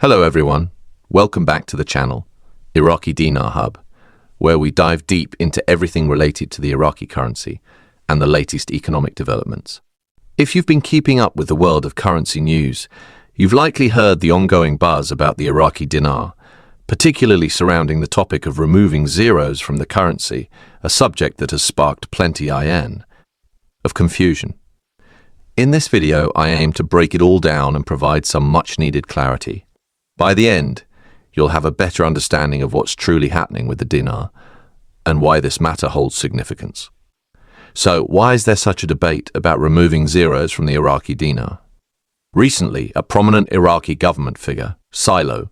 Hello everyone, welcome back to the channel, Iraqi Dinar Hub, where we dive deep into everything related to the Iraqi currency and the latest economic developments. If you've been keeping up with the world of currency news, you've likely heard the ongoing buzz about the Iraqi dinar, particularly surrounding the topic of removing zeros from the currency, a subject that has sparked plenty of confusion. In this video, I aim to break it all down and provide some much-needed clarity. By the end, you'll have a better understanding of what's truly happening with the dinar and why this matter holds significance. So, why is there such a debate about removing zeros from the Iraqi dinar? Recently, a prominent Iraqi government figure, Silo,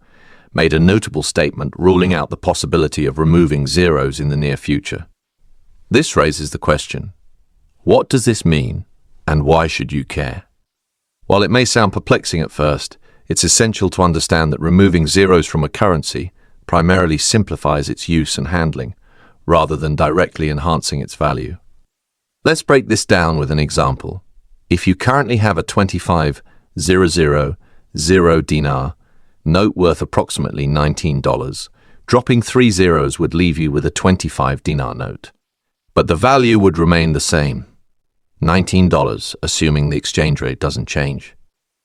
made a notable statement ruling out the possibility of removing zeros in the near future. This raises the question, what does this mean and why should you care? While it may sound perplexing at first, it's essential to understand that removing zeros from a currency primarily simplifies its use and handling, rather than directly enhancing its value. Let's break this down with an example. If you currently have a 25,000 dinar note worth approximately $19, dropping 3 zeros would leave you with a 25 dinar note. But the value would remain the same, $19, assuming the exchange rate doesn't change.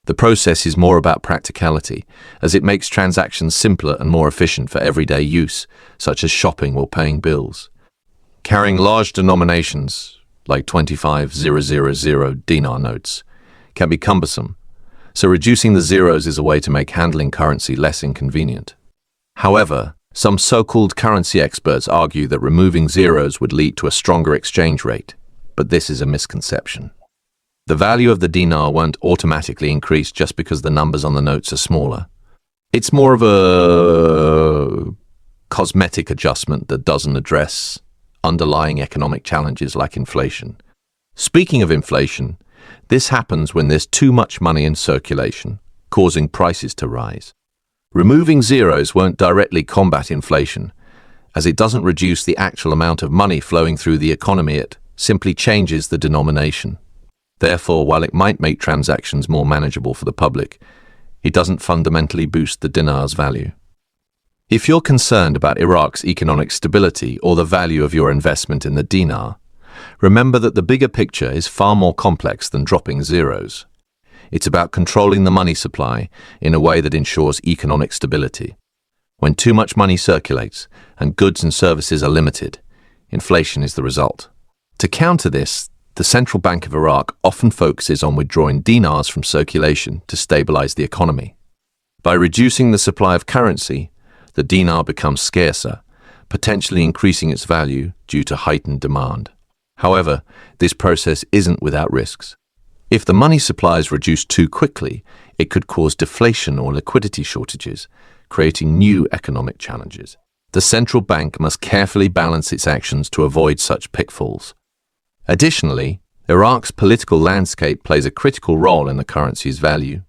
The process is more about practicality, as it makes transactions simpler and more efficient for everyday use, such as shopping or paying bills. Carrying large denominations, like 25,000 dinar notes, can be cumbersome, so reducing the zeros is a way to make handling currency less inconvenient. However, some so-called currency experts argue that removing zeros would lead to a stronger exchange rate, but this is a misconception. The value of the dinar won't automatically increase just because the numbers on the notes are smaller. It's more of a cosmetic adjustment that doesn't address underlying economic challenges like inflation. Speaking of inflation, this happens when there's too much money in circulation, causing prices to rise. Removing zeros won't directly combat inflation, as it doesn't reduce the actual amount of money flowing through the economy, it simply changes the denomination. Therefore, while it might make transactions more manageable for the public, it doesn't fundamentally boost the dinar's value. If you're concerned about Iraq's economic stability or the value of your investment in the dinar, remember that the bigger picture is far more complex than dropping zeros. It's about controlling the money supply in a way that ensures economic stability. When too much money circulates and goods and services are limited, inflation is the result. To counter this, the Central Bank of Iraq often focuses on withdrawing dinars from circulation to stabilize the economy. By reducing the supply of currency, the dinar becomes scarcer, potentially increasing its value due to heightened demand. However, this process isn't without risks. If the money supply is reduced too quickly, it could cause deflation or liquidity shortages, creating new economic challenges. The central bank must carefully balance its actions to avoid such pitfalls. Additionally, Iraq's political landscape plays a critical role in the currency's value.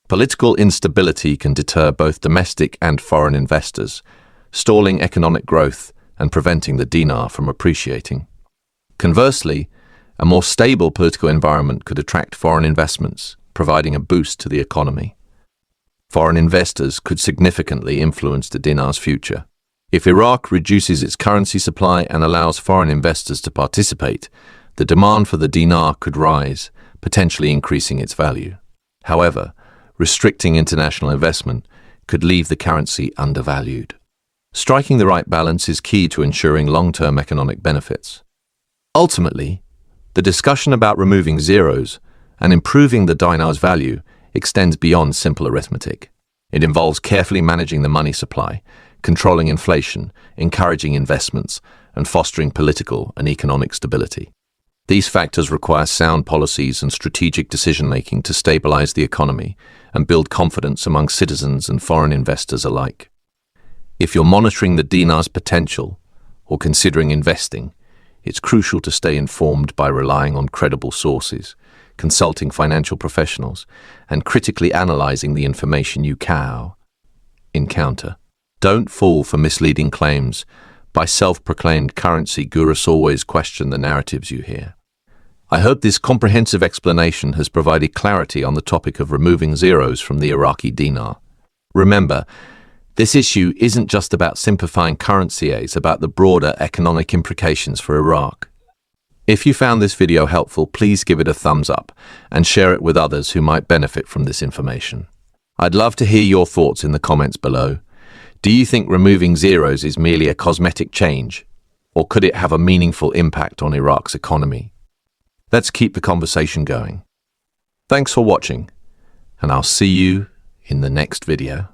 Political instability can deter both domestic and foreign investors, stalling economic growth and preventing the dinar from appreciating. Conversely, a more stable political environment could attract foreign investments, providing a boost to the economy. Foreign investors could significantly influence the dinar's future. If Iraq reduces its currency supply and allows foreign investors to participate, the demand for the dinar could rise, potentially increasing its value. However, restricting international investment could leave the currency undervalued. Striking the right balance is key to ensuring long-term economic benefits. Ultimately, the discussion about removing zeros and improving the dinar's value extends beyond simple arithmetic. It involves carefully managing the money supply, controlling inflation, encouraging investments, and fostering political and economic stability. These factors require sound policies and strategic decision-making to stabilize the economy and build confidence among citizens and foreign investors alike. If you're monitoring the dinar's potential or considering investing, it's crucial to stay informed by relying on credible sources, consulting financial professionals, and critically analyzing the information you encounter. Don't fall for misleading claims by self-proclaimed currency gurus. Always question the narratives you hear. I hope this comprehensive explanation has provided clarity on the topic of removing zeros from the Iraqi dinar. Remember, this issue isn't just about simplifying currency, it's about the broader economic implications for Iraq. If you found this video helpful, please give it a thumbs up and share it with others who might benefit from this information. I'd love to hear your thoughts in the comments below. Do you think removing zeros is merely a cosmetic change, or could it have a meaningful impact on Iraq's economy? Let's keep the conversation going. Thanks for watching, and I'll see you in the next video.